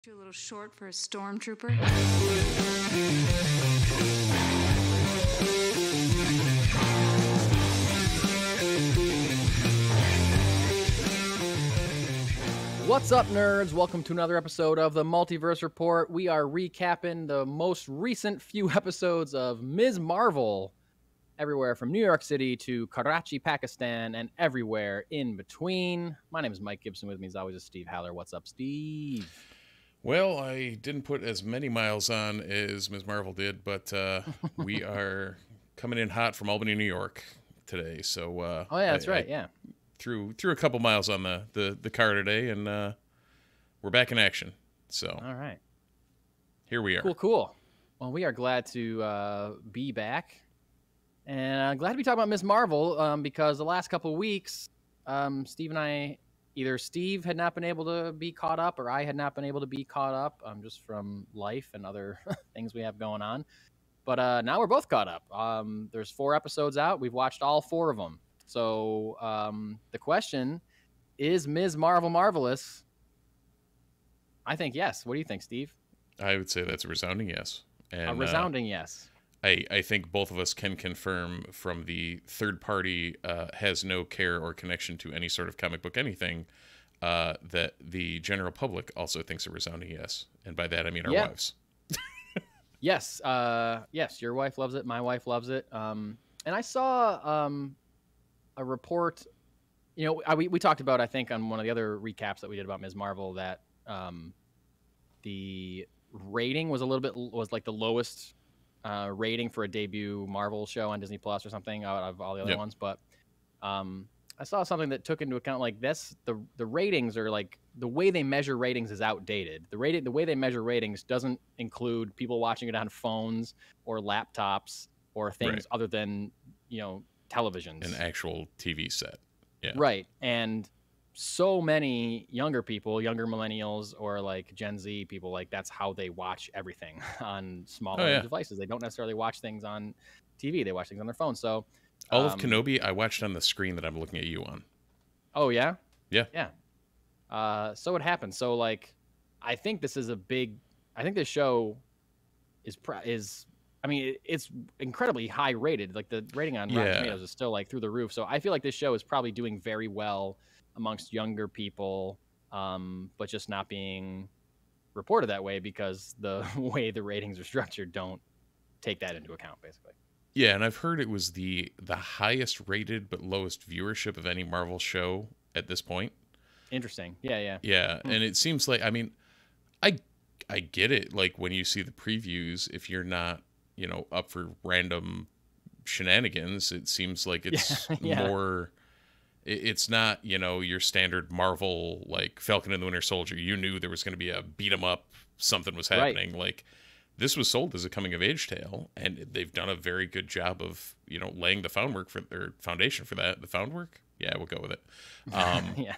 Too a little short for a stormtrooper. What's up, nerds? Welcome to another episode of the Multiverse Report. We are recapping the most recent few episodes of Ms. Marvel, everywhere from New York City to Karachi, Pakistan, and everywhere in between. My name is Mike Gibson. With me, as always, is Steve Haller. What's up, Steve? Well, I didn't put as many miles on as Ms. Marvel did, but we are coming in hot from Albany, New York today. So Oh, yeah, that's right. Yeah. Threw a couple miles on the car today, and we're back in action. So All right. here we are. Cool. Well, we are glad to be back. And glad to be talking about Ms. Marvel because the last couple of weeks, Steve and I, either Steve had not been able to be caught up or I had not been able to be caught up just from life and other things we have going on. But now we're both caught up. There's 4 episodes out. We've watched all 4 of them. So the question, is Ms. Marvel marvelous? I think yes. What do you think, Steve? I would say that's a resounding yes. And, a resounding yes. I think both of us can confirm from the third party has no care or connection to any sort of comic book anything that the general public also thinks a resounding yes. And by that, I mean our wives. Yes. Yes, your wife loves it. My wife loves it. And I saw a report, we talked about, I think, on one of the other recaps that we did about Ms. Marvel that the rating was like the lowest rating for a debut Marvel show on Disney Plus or something out of all the other ones. But I saw something that took into account like this. The ratings are like the way they measure ratings is outdated. The way they measure ratings doesn't include people watching it on phones or laptops or things other than, televisions. An actual TV set. Yeah. Right. And so many younger millennials or like Gen Z people, like that's how they watch everything on smaller devices. They don't necessarily watch things on TV. They watch things on their phone. So all of Kenobi I watched on the screen that I'm looking at you on. Oh, yeah? Yeah. Yeah. So it happens. So like, I think this show it's incredibly high rated. Like the rating on Rotten Tomatoes is still like through the roof. So I feel like this show is probably doing very well amongst younger people, but just not being reported that way because the way the ratings are structured don't take that into account, basically. Yeah, and I've heard it was the highest rated but lowest viewership of any Marvel show at this point. Interesting. Yeah. Yeah, and it seems like, I mean, I get it. Like when you see the previews, if you're not, up for random shenanigans, it seems like it's more. It's not, your standard Marvel, like Falcon and the Winter Soldier. You knew there was going to be a beat 'em up, something was happening. Right. Like this was sold as a coming of age tale, and they've done a very good job of, laying the foundation for that. The foundwork? Yeah, we'll go with it. Yeah.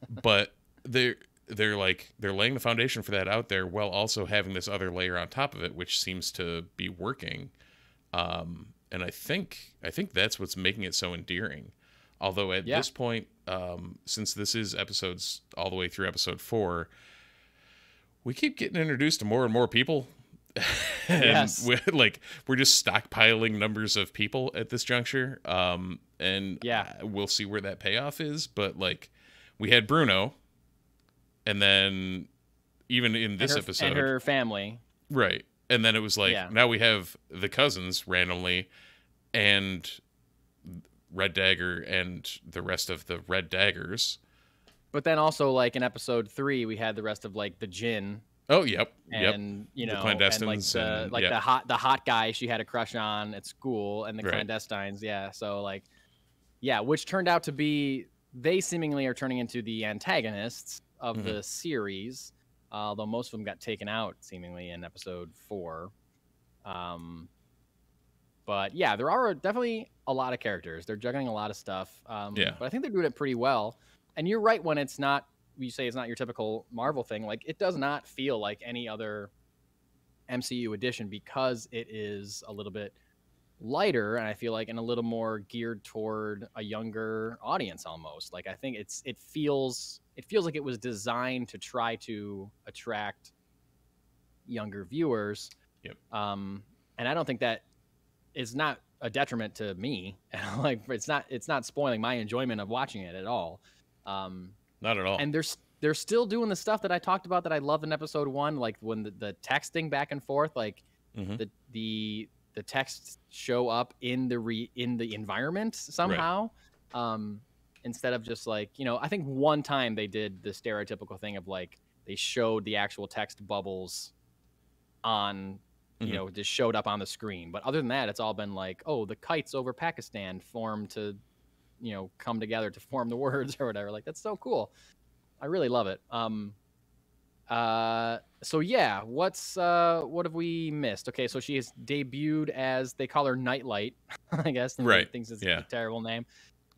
But they're laying the foundation for that out there while also having this other layer on top of it, which seems to be working. And I think that's what's making it so endearing. Although at this point, since this is episodes all the way through episode 4, we keep getting introduced to more and more people. And we're just stockpiling numbers of people at this juncture. We'll see where that payoff is. But like we had Bruno, and then even in this episode, and her family, right? And then it was like now we have the cousins randomly, and Red Dagger and the rest of the Red Daggers. But then also like in episode 3, we had the rest of like the Jinn. Oh, yep. And the clandestines and the hot guy she had a crush on at school, and the clandestines. Yeah. So like, which turned out to be, they seemingly are turning into the antagonists of the series, although most of them got taken out seemingly in episode 4. But yeah, there are definitely a lot of characters. They're juggling a lot of stuff. But I think they're doing it pretty well. And you're right when it's not, you say it's not your typical Marvel thing. Like it does not feel like any other MCU edition because it is a little bit lighter, and I feel like and a little more geared toward a younger audience almost. Like I think it feels like it was designed to try to attract younger viewers. Yep. And I don't think that is not a detriment to me. Like it's not spoiling my enjoyment of watching it at all. Not at all. And they're still doing the stuff that I talked about that I loved in episode 1, like when the texting back and forth, like the texts show up in the environment somehow. Right. Instead of just like, I think one time they did the stereotypical thing of like they showed the actual text bubbles on, just showed up on the screen. But other than that, it's all been like, oh, the kites over Pakistan form to, come together to form the words or whatever. Like, that's so cool. I really love it. So yeah, what have we missed? Okay, so she has debuted as, they call her Nightlight, I guess. Right. Thinks it's a terrible name.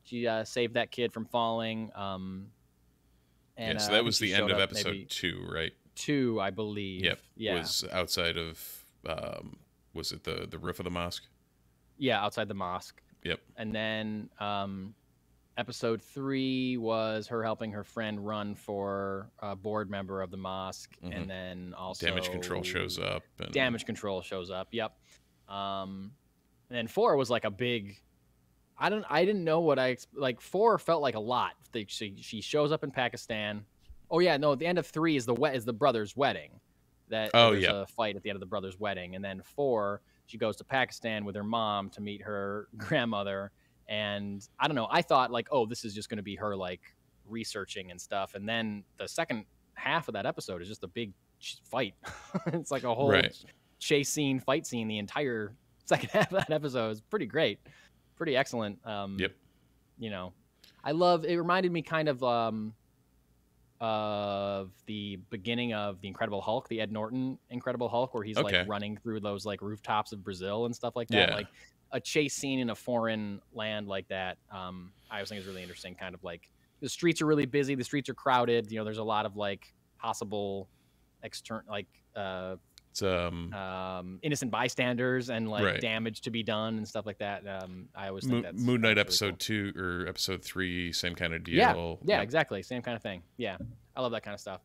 She saved that kid from falling. And so that was the end of episode 2, right? 2, I believe. Yep. Yeah. Was outside of, was it the roof of the mosque? Yeah, outside the mosque. Yep. And then episode 3 was her helping her friend run for a board member of the mosque. And then also Damage Control shows up. Damage Control shows up. Yep. And then 4 was like a big, I didn't know what like 4 felt like a lot. She shows up in Pakistan. Oh yeah, no, the end of 3 is the brother's wedding. There's a fight at the end of the brother's wedding. And then 4, she goes to Pakistan with her mom to meet her grandmother. And I don't know, I thought like, oh, this is just going to be her like researching and stuff. And then the second half of that episode is just a big fight. It's like a whole chase scene, fight scene. The entire second half of that episode is pretty great. Pretty excellent. Yep. I love, it reminded me kind of the beginning of the Incredible Hulk, the Ed Norton Incredible Hulk, where he's like running through those like rooftops of Brazil and stuff like that. Yeah. Like a chase scene in a foreign land like that. I always think is really interesting. Kind of like the streets are really busy. The streets are crowded. There's a lot of like possible external, like, innocent bystanders and like damage to be done and stuff like that. I always think that's Moon Knight really episode 2 or episode 3, same kind of deal. Yeah, exactly, same kind of thing. Yeah, I love that kind of stuff.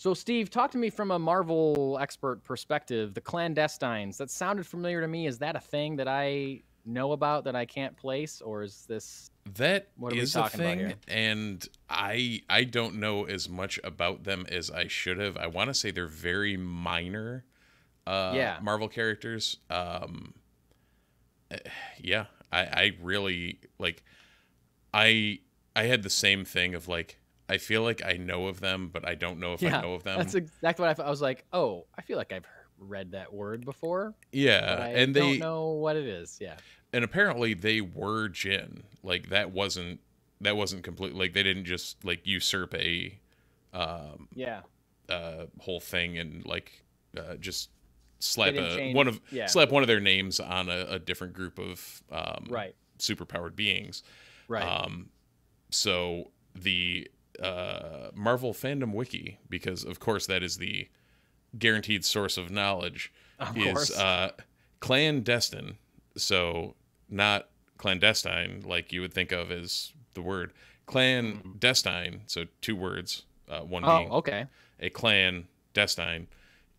So Steve, talk to me from a Marvel expert perspective. The clandestines, that sounded familiar to me. Is that a thing that I know about that I can't place, or is this? That is a thing, and I don't know as much about them as I should have. I want to say they're very minor Marvel characters. I really like. I had the same thing of like, I feel like I know of them, but I don't know if I know of them. That's exactly what I thought. I was like, oh, I feel like I've read that word before. Yeah, but and they don't know what it is. Yeah. And apparently they were Jinn. Like that wasn't complete. Like they didn't just like usurp a whole thing and like just slap slap one of their names on a different group of superpowered beings. Right. So the Marvel fandom wiki, because of course that is the guaranteed source of knowledge, is clandestine. So not clandestine like you would think of as the word clandestine. So 2 words, one being a clandestine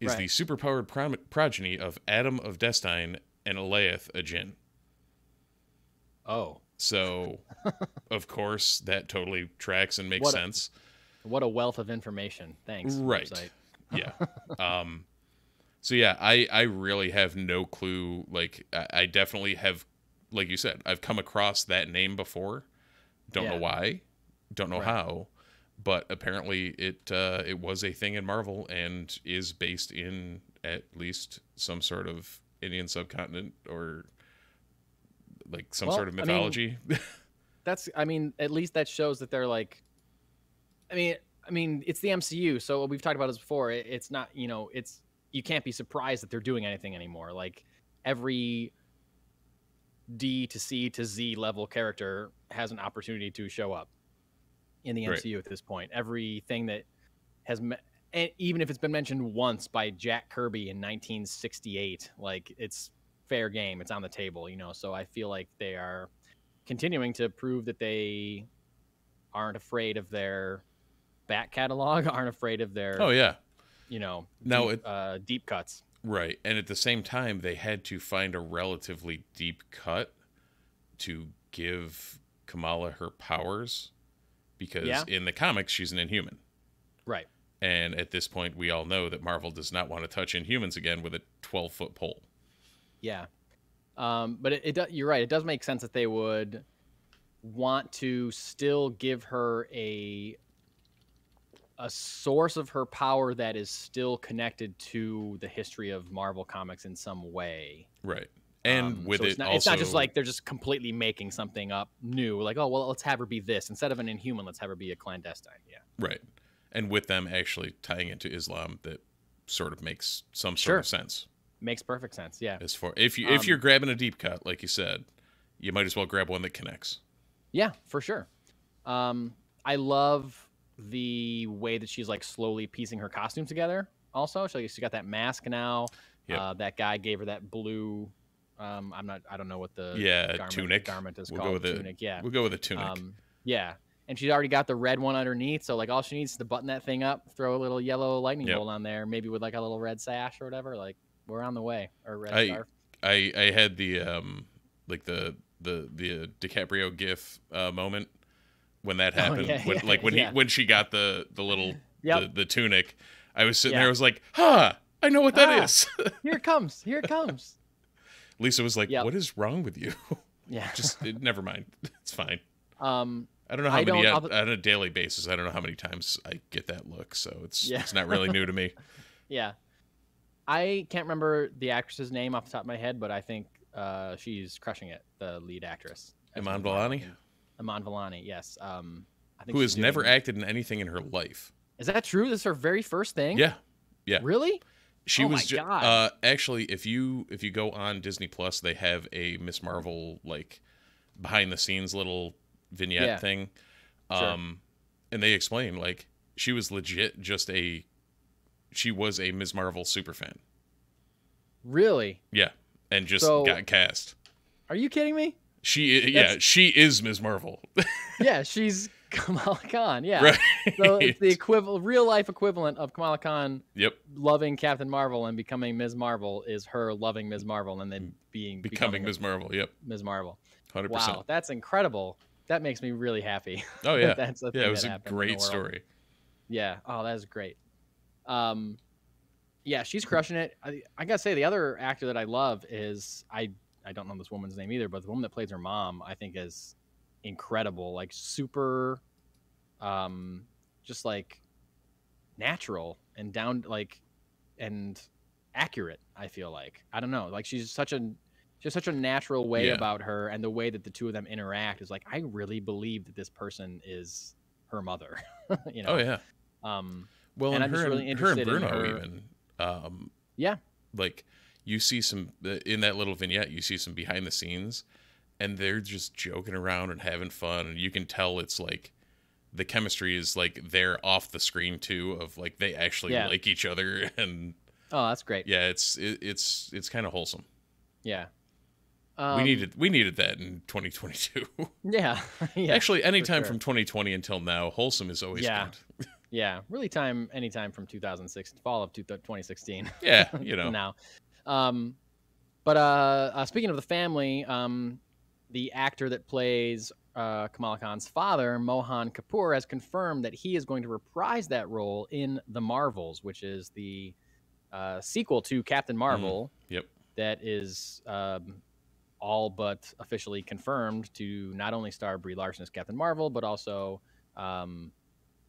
is the superpowered progeny of Adam of Destine and Elaith, a Jinn. Oh. So, of course, that totally tracks and makes sense. What a wealth of information. Thanks. Right. Yeah. So yeah, I really have no clue. Like I definitely have, like you said, I've come across that name before. Don't know why, don't know how, but apparently it was a thing in Marvel and is based in at least some sort of Indian subcontinent or like some sort of mythology. I mean, at least that shows that they're like, I mean, it's the MCU, so we've talked about this before. It's not, you can't be surprised that they're doing anything anymore. Like every D to C to Z level character has an opportunity to show up in the MCU at this point. Everything that has, and even if it's been mentioned once by Jack Kirby in 1968, like it's fair game. It's on the table, So I feel like they are continuing to prove that they aren't afraid of their back catalog, aren't afraid of their Now deep cuts. right, and at the same time, they had to find a relatively deep cut to give Kamala her powers, because in the comics she's an Inhuman. Right. And at this point, we all know that Marvel does not want to touch Inhumans again with a 12-foot pole. Yeah. But you're right. It does make sense that they would want to still give her a source of her power that is still connected to the history of Marvel Comics in some way. Right. And with it also... It's not just like they're just completely making something up new. Like, oh, well, let's have her be this. Instead of an Inhuman, let's have her be a clandestine. Yeah. Right. And with them actually tying into Islam, that sort of makes some sort of sense. Makes perfect sense, yeah. As far if you're grabbing a deep cut, like you said, you might as well grab one that connects. Yeah, for sure. I love the way that she's like slowly piecing her costume together. Also, she's got that mask now. Yep. That guy gave her that blue. I don't know what the garment is called. Tunic. Yeah, we'll go with a tunic. Yeah, and she's already got the red one underneath. So like all she needs is to button that thing up, throw a little yellow lightning bolt on there, maybe with like a little red sash or whatever. Like we're on the way. Or red scarf. I had the like the DiCaprio gif moment when that happened. When she got the little the tunic, I was sitting there. I was like, I know what that is. Here it comes. Here it comes. Lisa was like, "What is wrong with you?" Yeah. Just never mind. It's fine. I don't know how many on a daily basis. I don't know how many times I get that look, so it's not really new to me. Yeah. I can't remember the actress's name off the top of my head, but I think she's crushing it. The lead actress, Iman Vellani. Iman Vellani, yes. I think who has never acted in anything in her life. Is that true? This is her very first thing. Yeah. Really? She was actually, if you go on Disney Plus, they have a Ms. Marvel like behind the scenes little vignette thing, and they explain like she was legit she was a Ms. Marvel super fan. Really? Yeah, and just got cast. Are you kidding me? She is Ms. Marvel. Yeah, she's Kamala Khan. Yeah, right. So it's the real life equivalent of Kamala Khan. Yep. Loving Captain Marvel and becoming Ms. Marvel is her loving Ms. Marvel and then becoming Ms. Marvel. Yep. Ms. Marvel. 100%. Wow, that's incredible. That makes me really happy. Oh yeah. That's a thing it was a great story. Yeah. Oh, that is great. Yeah, she's crushing it. I gotta say, the other actor that I love is I don't know this woman's name either, but the woman that plays her mom, I think, is incredible. Like super, just like natural and down, like, and accurate. I feel like I don't know. Like she's such a natural way about her, and the way that the two of them interact is like I really believe that this person is her mother. You know? Oh yeah. Well, and I'm just really interested in Bruno even. Like you see some in that little vignette, you see some behind the scenes, and they're just joking around and having fun, and you can tell it's like the chemistry is like they're off the screen too, of like they actually like each other, and that's great. Yeah, it's kind of wholesome. Yeah. We needed that in 2022. Yeah. Actually, anytime from 2020 until now, wholesome is always good. Yeah, really anytime from 2006, fall of 2016. Yeah, you know. Now. But speaking of the family, the actor that plays Kamala Khan's father, Mohan Kapur, has confirmed that he is going to reprise that role in The Marvels, which is the sequel to Captain Marvel. Yep. That is all but officially confirmed to not only star Brie Larson as Captain Marvel, but also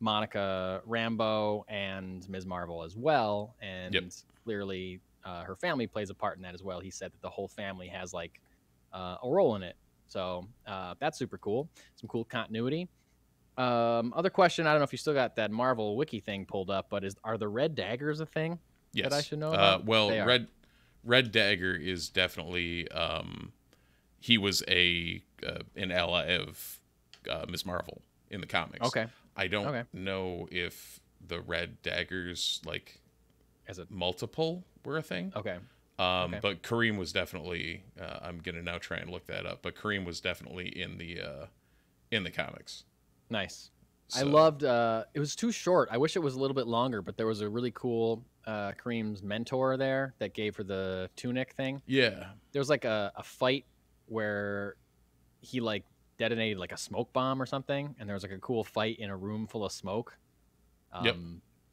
Monica Rambeau and Ms. Marvel as well. And clearly her family plays a part in that as well. He said that the whole family has like a role in it. So that's super cool. Some cool continuity. Other question, I don't know if you still got that Marvel wiki thing pulled up, but are the red daggers a thing that I should know about? Well, Red Dagger is definitely he was an ally of Ms. Marvel in the comics. Okay. I don't know if the Red Daggers, like, as a multiple were a thing. Okay. But Kareem was definitely. I'm gonna now try and look that up. But Kareem was definitely in the comics. Nice. I loved. It was too short. I wish it was a little bit longer, but there was a really cool Kareem's mentor there that gave her the tunic thing. Yeah. There was like a fight where he like detonated like a smoke bomb or something, and there was like a cool fight in a room full of smoke. Yep.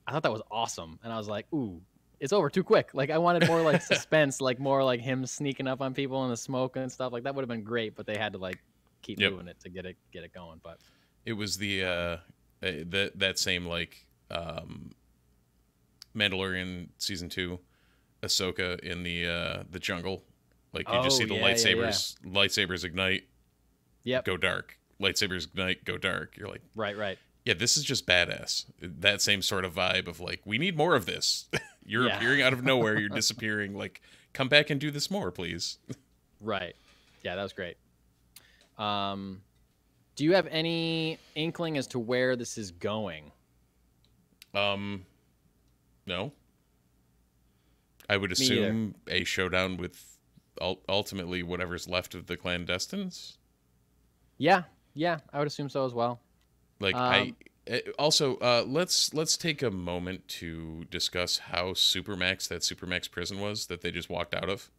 I thought that was awesome, and I was like, ooh, it's over too quick. Like I wanted more like suspense, like more like him sneaking up on people in the smoke and stuff. Like that would have been great, but they had to like keep doing it to get it going. But it was the that same like Mandalorian season 2, Ahsoka in the jungle. Like you just see the lightsabers ignite, go dark. Lightsabers ignite, go dark. You're like, right. Yeah, this is just badass. That same sort of vibe of like, we need more of this. You're appearing out of nowhere. You're disappearing. Like, come back and do this more, please. Right. Yeah, that was great. Do you have any inkling as to where this is going? No. I would assume a showdown with ultimately whatever's left of the clandestines. Yeah, I would assume so as well. Like let's take a moment to discuss how that Supermax prison was that they just walked out of.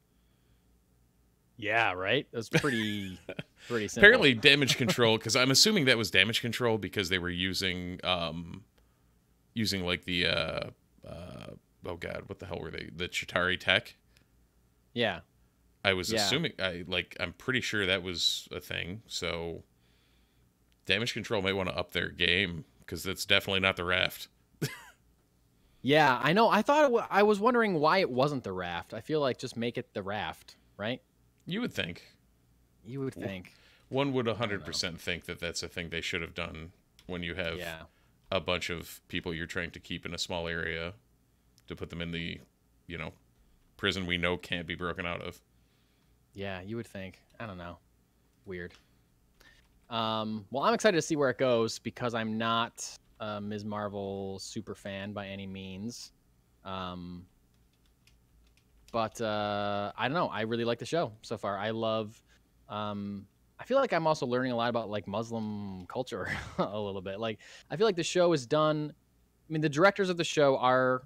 Yeah, right. That's pretty simple. Apparently damage control, because I'm assuming that was damage control because they were using like the oh god, what the hell were they? The Chitauri tech. Yeah. I was assuming I'm pretty sure that was a thing. So damage control might want to up their game because that's definitely not the raft. Yeah, I know. I was wondering why it wasn't the raft. I feel like just make it the raft, right? You would think. One would 100% think that that's a thing they should have done when you have a bunch of people you're trying to keep in a small area to put them in the, prison we know can't be broken out of. Yeah, you would think. I don't know. Weird. Well, I'm excited to see where it goes because I'm not a Ms. Marvel super fan by any means. But I don't know. I really like the show so far. I love. I feel like I'm also learning a lot about like Muslim culture a little bit. Like I feel like the show is done. I mean, the directors of the show are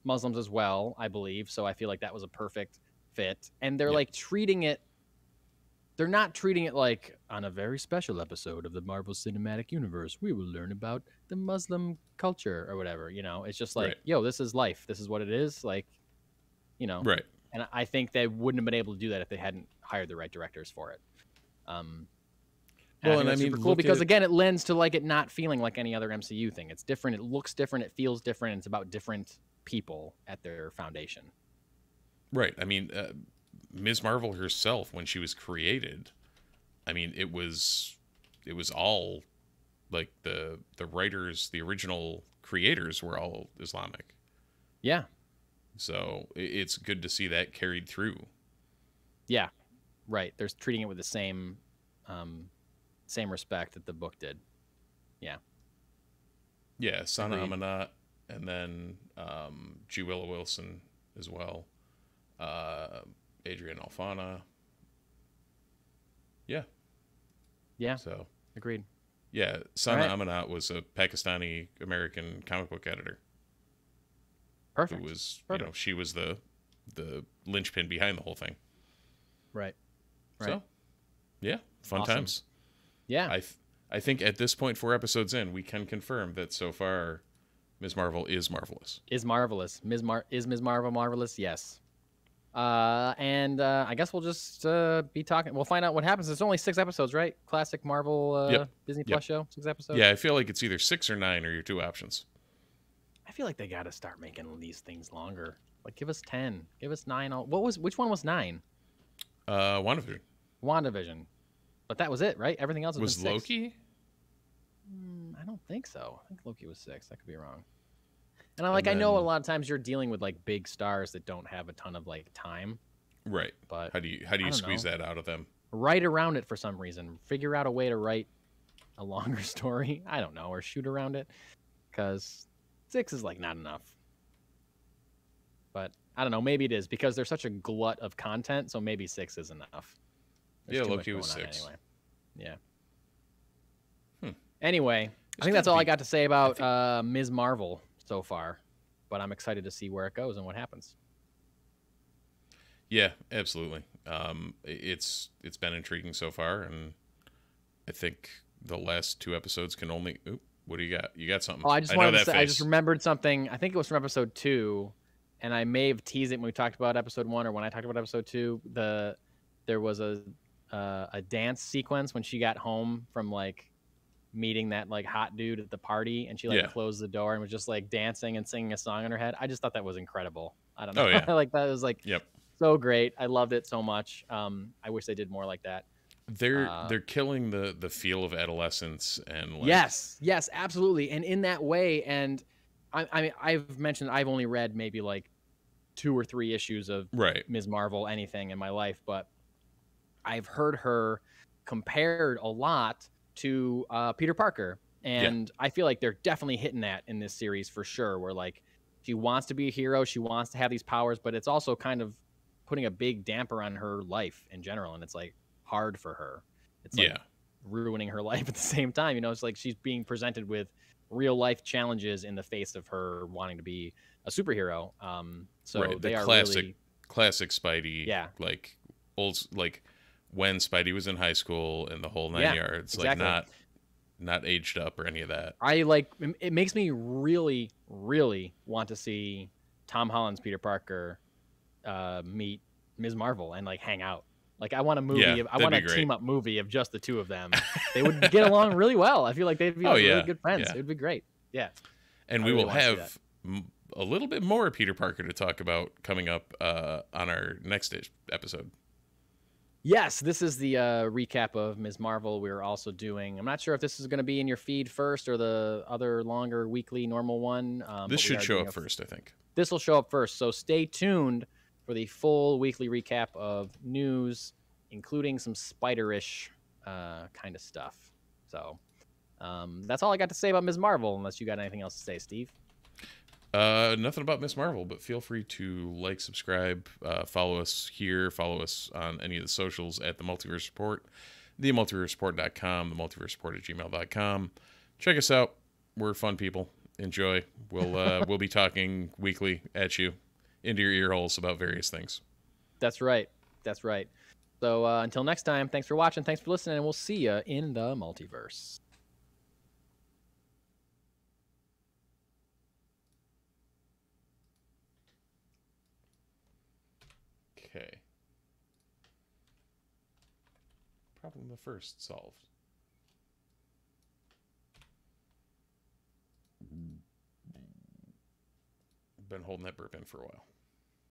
Muslims as well, I believe. So I feel like that was a perfect fit. And they're like treating it. They're not treating it like on a very special episode of the Marvel Cinematic Universe, we will learn about the Muslim culture or whatever. It's just like, yo, this is life. This is what it is. Like. Right. And I think they wouldn't have been able to do that if they hadn't hired the right directors for it. Well, and I mean, super cool because again, it lends to like it not feeling like any other MCU thing. It's different. It looks different. It feels different. And it's about different people at their foundation. Right. I mean, Ms. Marvel herself, when she was created, I mean, it was all like the writers, the original creators were all Islamic. Yeah. So it's good to see that carried through. Yeah, right. They're treating it with the same respect that the book did. Yeah. Yeah, Sana Amanat, and then G. Willow Wilson as well. Adrian Alfana. Yeah. Yeah. So agreed. Yeah, Sana Amanat was a Pakistani American comic book editor. Perfect. Who was, she was the linchpin behind the whole thing. Right. So, yeah, fun times. Yeah. I think at this point, 4 episodes in, we can confirm that so far, Ms. Marvel is marvelous. Is marvelous. Is Ms. Marvel marvelous? Yes. And I guess we'll just be talking. We'll find out what happens. It's only 6 episodes, right? Classic Marvel Disney Plus show. 6 episodes. Yeah, I feel like it's either 6 or 9 are your 2 options. I feel like they got to start making these things longer. Like, give us 10, give us 9. Which one was 9? WandaVision. But that was it, right? Everything else was 6. Loki? I don't think so. I think Loki was 6. I could be wrong. And I know a lot of times you're dealing with like big stars that don't have a ton of like time. Right. But how do you squeeze that out of them? Write around it for some reason. Figure out a way to write a longer story. I don't know, or shoot around it, because 6 is like not enough. But I don't know. Maybe it is because there's such a glut of content. So maybe 6 is enough. There's Loki was 6. Anyway. Yeah. Anyway, I think that's all I got to say about Ms. Marvel so far, but I'm excited to see where it goes and what happens. Yeah, absolutely. It's been intriguing so far, and I think the last 2 episodes can only. Oop, what do you got? You got something? Oh, I just wanted to say, I just remembered something. I think it was from episode 2, and I may have teased it when we talked about episode 1 or when I talked about episode 2. There was a dance sequence when she got home from like meeting that like hot dude at the party, and she like closed the door and was just like dancing and singing a song in her head. I just thought that was incredible. I don't know. Oh, yeah. Like that was like so great. I loved it so much. I wish they did more like that. They're killing the feel of adolescence and like, yes, absolutely, and in that way. And I mean, I've mentioned I've only read maybe like 2 or 3 issues of Ms. Marvel anything in my life, but I've heard her compared a lot to Peter Parker, and I feel like they're definitely hitting that in this series for sure, where like she wants to be a hero, she wants to have these powers, but it's also kind of putting a big damper on her life in general, and it's like hard for her. It's like ruining her life at the same time. You know, it's like she's being presented with real life challenges in the face of her wanting to be a superhero. So they are classic Spidey, like old, like when Spidey was in high school and the whole 9 yards, like not aged up or any of that. It makes me really, really want to see Tom Holland's Peter Parker meet Ms. Marvel and like hang out. Like I want a movie. I want a team up movie of just the 2 of them. They would get along really well. I feel like they'd be really good friends. It would be great. Yeah. And we will have a little bit more Peter Parker to talk about coming up on our next episode. Yes, this is the recap of Ms. Marvel. We're also doing, I'm not sure if this is going to be in your feed first or the other longer weekly normal one. This should show up first, I think. This will show up first. So stay tuned for the full weekly recap of news, including some spider-ish kind of stuff. So that's all I got to say about Ms. Marvel, unless you got anything else to say, Steve. Nothing about Ms. Marvel, but feel free to like, subscribe, follow us here, follow us on any of the socials at The Multiverse Report, themultiverseport.com, themultiverseport@gmail.com. Check us out. We're fun people. Enjoy. We'll be talking weekly at you, into your ear holes about various things. That's right. So until next time, thanks for watching, thanks for listening, and we'll see you in the multiverse. Okay. Problem the first solved. Been holding that burp in for a while.